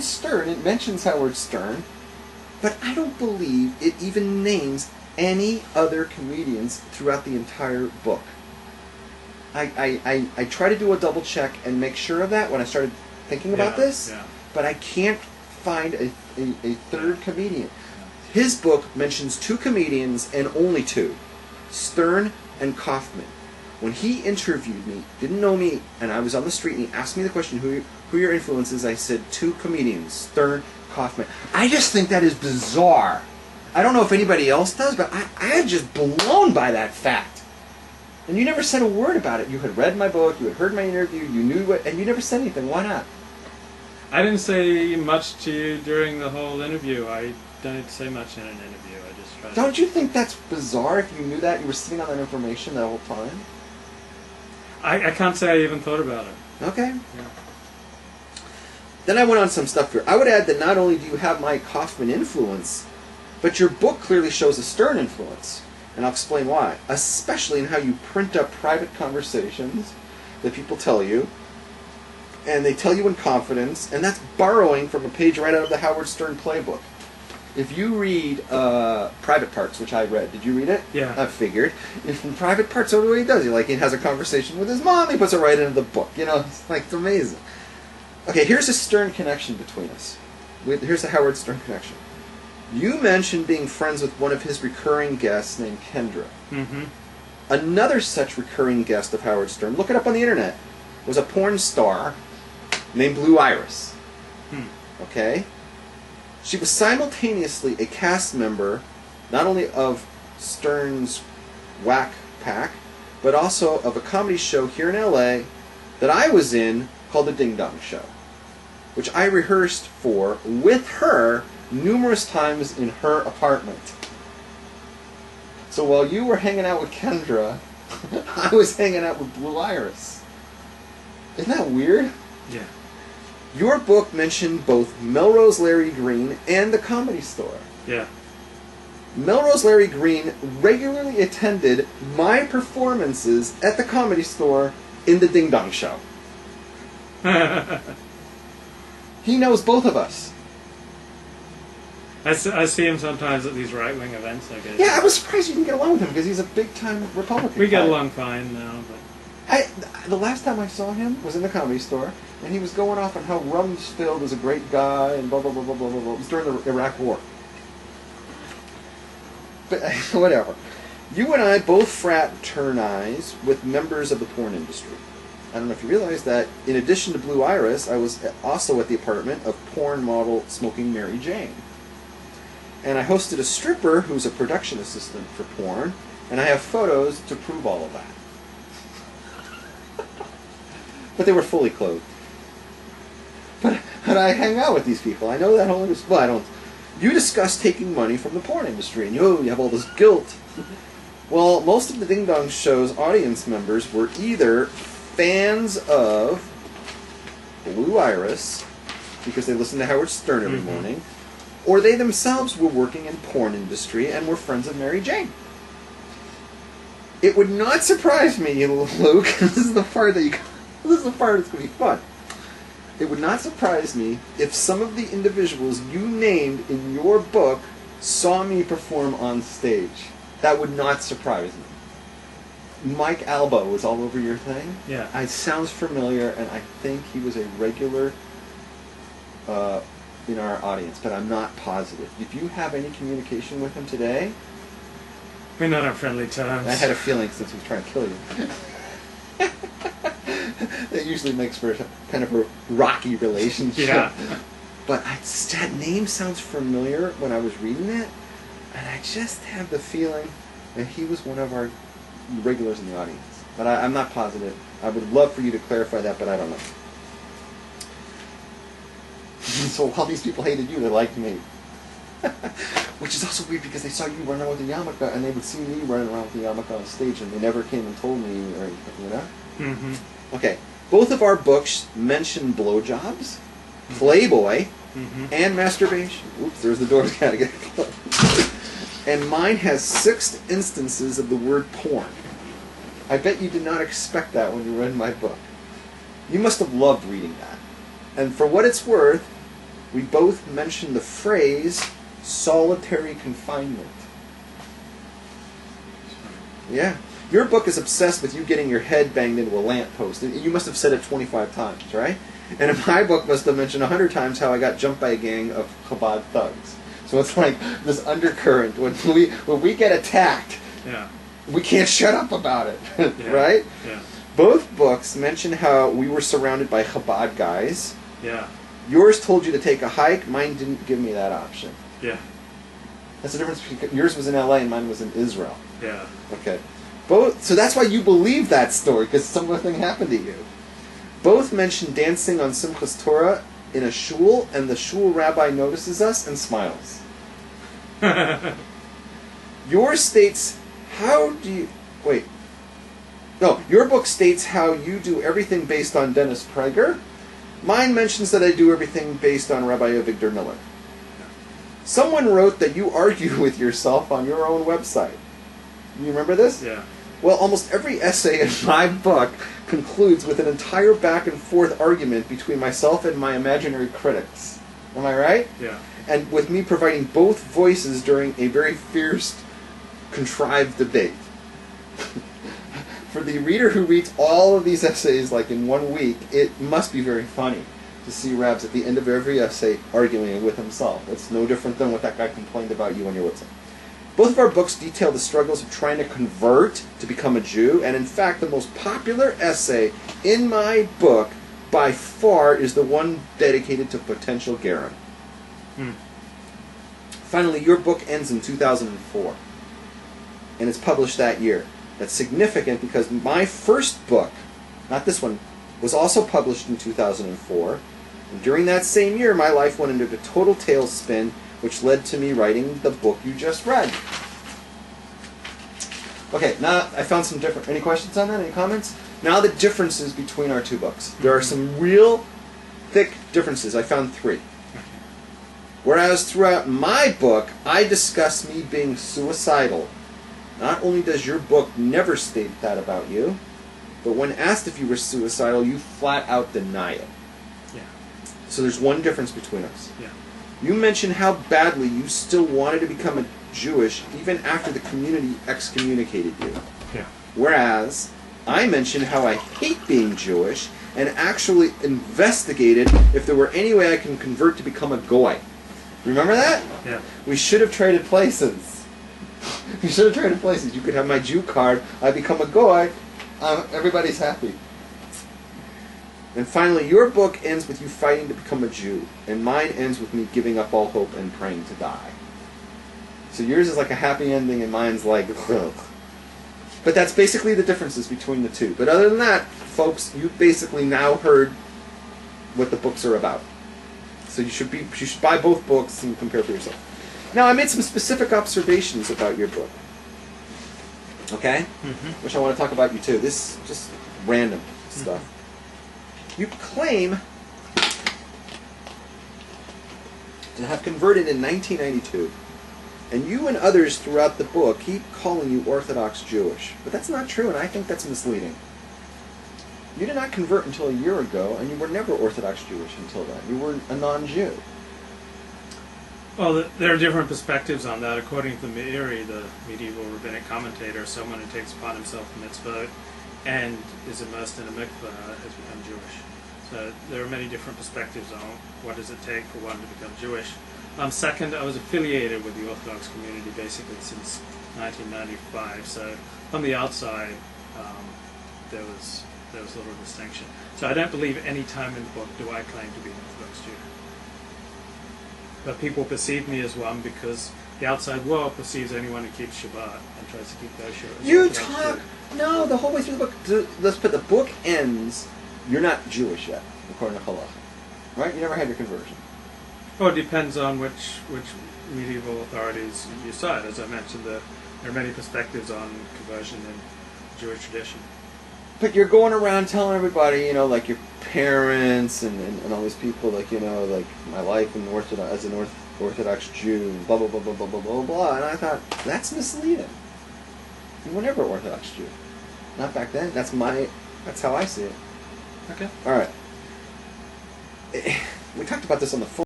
Stern, it mentions Howard Stern, but I don't believe it even names any other comedians throughout the entire book. I try to do a double check and make sure of that when I started thinking about this, but I can't find a third comedian. His book mentions two comedians and only two, Stern and Kaufman. When he interviewed me, didn't know me, and I was on the street and he asked me the question, who are your influences? I said two comedians, Stern, Kaufman. I just think that is bizarre. I don't know if anybody else does, but I'm just blown by that fact. And you never said a word about it. You had read my book, you had heard my interview, you knew what, and you never said anything. Why not? I didn't say much to you during the whole interview. I don't say much in an interview. I just try. Don't you think that's bizarre if you knew that? You were sitting on that information the whole time? I can't say I even thought about it. Okay. Yeah. Then I went on some stuff here. I would add that not only do you have my Kaufman influence, but your book clearly shows a Stern influence. And I'll explain why. Especially in how you print up private conversations that people tell you. And they tell you in confidence. And that's borrowing from a page right out of the Howard Stern playbook. If you read Private Parts, which I read, did you read it? Yeah. I figured. If in Private Parts, what he does? He has a conversation with his mom, he puts it right into the book. You know, it's amazing. Okay, here's a Stern connection between us. Here's the Howard Stern connection. You mentioned being friends with one of his recurring guests named Kendra. Mm-hmm. Another such recurring guest of Howard Stern, look it up on the internet, was a porn star named Blue Iris. Okay? She was simultaneously a cast member, not only of Stern's Whack Pack, but also of a comedy show here in L.A. that I was in called The Ding Dong Show, which I rehearsed for with her numerous times in her apartment. So while you were hanging out with Kendra, I was hanging out with Blue Iris. Isn't that weird? Yeah. Your book mentioned both Melrose Larry Green and the Comedy Store. Yeah. Melrose Larry Green regularly attended my performances at the Comedy Store in the Ding Dong Show. He knows both of us. I see him sometimes at these right-wing events, I guess. Yeah, I was surprised you didn't get along with him because he's a big-time Republican. We get along fine now, but... The last time I saw him was in the Comedy Store, and he was going off on how Rumsfeld was a great guy and blah, blah, blah, blah, blah, blah, blah. It was during the Iraq War. But whatever. You and I both fraternize with members of the porn industry. I don't know if you realize that in addition to Blue Iris, I was also at the apartment of porn model Smoking Mary Jane. And I hosted a stripper who's a production assistant for porn, and I have photos to prove all of that. But they were fully clothed. But I hang out with these people. I know that only was... Well, I don't... You discuss taking money from the porn industry, and you have all this guilt. Well, most of the Ding Dong Show's audience members were either fans of Blue Iris, because they listened to Howard Stern every morning, or they themselves were working in porn industry and were friends of Mary Jane. It would not surprise me, Luke, this is the part that this is the part that's going to be fun. It would not surprise me if some of the individuals you named in your book saw me perform on stage. That would not surprise me. Mike Albo was all over your thing. Yeah. It sounds familiar, and I think he was a regular in our audience, but I'm not positive. If you have any communication with him today... We're not on friendly terms. I had a feeling since he was trying to kill you. That usually makes for kind of a rocky relationship. Yeah. But that name sounds familiar when I was reading it, and I just have the feeling that he was one of our regulars in the audience. But I'm not positive. I would love for you to clarify that, but I don't know. So while these people hated you, they liked me. Which is also weird because they saw you running around with the yarmulke, and they would see me running around with the yarmulke on stage, and they never came and told me or anything, you know? Mm-hmm. Okay. Both of our books mention blowjobs, Playboy, and masturbation. Oops, there's the door. Gotta get it closed. And mine has 6 instances of the word porn. I bet you did not expect that when you read my book. You must have loved reading that. And for what it's worth, we both mention the phrase solitary confinement. Yeah. Your book is obsessed with you getting your head banged into a lamppost. You must have said it 25 times, right? And my book must have mentioned 100 times how I got jumped by a gang of Chabad thugs. So it's like this undercurrent. When we get attacked, we can't shut up about it, right? Yeah. Both books mention how we were surrounded by Chabad guys. Yeah. Yours told you to take a hike. Mine didn't give me that option. Yeah. That's the difference between yours was in LA and mine was in Israel. Yeah. Okay. So that's why you believe that story, because something happened to you. Both mention dancing on Simchas Torah in a shul, and the shul rabbi notices us and smiles. Yours states, your book states how you do everything based on Dennis Prager. Mine mentions that I do everything based on Rabbi Avigdor Miller. Someone wrote that you argue with yourself on your own website. You remember this? Yeah. Well, almost every essay in my book concludes with an entire back and forth argument between myself and my imaginary critics. Am I right? Yeah. And with me providing both voices during a very fierce, contrived debate. For the reader who reads all of these essays like in 1 week, it must be very funny to see Rabs at the end of every essay arguing with himself. It's no different than what that guy complained about you on your website. Both of our books detail the struggles of trying to convert to become a Jew, and in fact, the most popular essay in my book, by far, is the one dedicated to potential Gerim. Finally, your book ends in 2004, and it's published that year. That's significant because my first book, not this one, was also published in 2004, and during that same year, my life went into a total tailspin, which led to me writing the book you just read. Okay, now I found some different... Any questions on that? Any comments? Now the differences between our two books. There are some real thick differences. I found 3. Whereas throughout my book, I discuss me being suicidal. Not only does your book never state that about you, but when asked if you were suicidal, you flat out deny it. Yeah. So there's one difference between us. Yeah. You mentioned how badly you still wanted to become a Jewish even after the community excommunicated you. Yeah. Whereas I mentioned how I hate being Jewish and actually investigated if there were any way I can convert to become a goy. Remember that? Yeah. We should have traded places. We should have traded places. You could have my Jew card, I become a goy, everybody's happy. And finally, your book ends with you fighting to become a Jew, and mine ends with me giving up all hope and praying to die. So yours is like a happy ending, and mine's like, ugh. But that's basically the differences between the two. But other than that, folks, you've basically now heard what the books are about. So you should buy both books and compare for yourself. Now, I made some specific observations about your book. Okay? Mm-hmm. Which I want to talk about you too. This is just random stuff. You claim to have converted in 1992, and you and others throughout the book keep calling you Orthodox Jewish. But that's not true, and I think that's misleading. You did not convert until a year ago, and you were never Orthodox Jewish until then. You were a non-Jew. Well, there are different perspectives on that. According to Meiri, the medieval rabbinic commentator, someone who takes upon himself a mitzvah and is immersed in a mikveh has become Jewish. So there are many different perspectives on what does it take for one to become Jewish. Second, I was affiliated with the Orthodox community basically since 1995. So from the outside, there was little distinction. So I don't believe any time in the book do I claim to be an Orthodox Jew. But people perceive me as one because the outside world perceives anyone who keeps Shabbat and tries to keep kosher as You Orthodox talk... Jew. No, the whole way through the book... Let's put the book ends... You're not Jewish yet, according to Halacha. Right? You never had your conversion. Well, it depends on which medieval authorities you cite. As I mentioned, there are many perspectives on conversion in Jewish tradition. But you're going around telling everybody, like your parents and all these people, like my life in as an Orthodox Jew, blah, blah, blah, blah, blah, blah, blah, blah. And I thought, that's misleading. You were never Orthodox Jew. Not back then. That's how I see it. Okay. All right. We talked about this on the phone.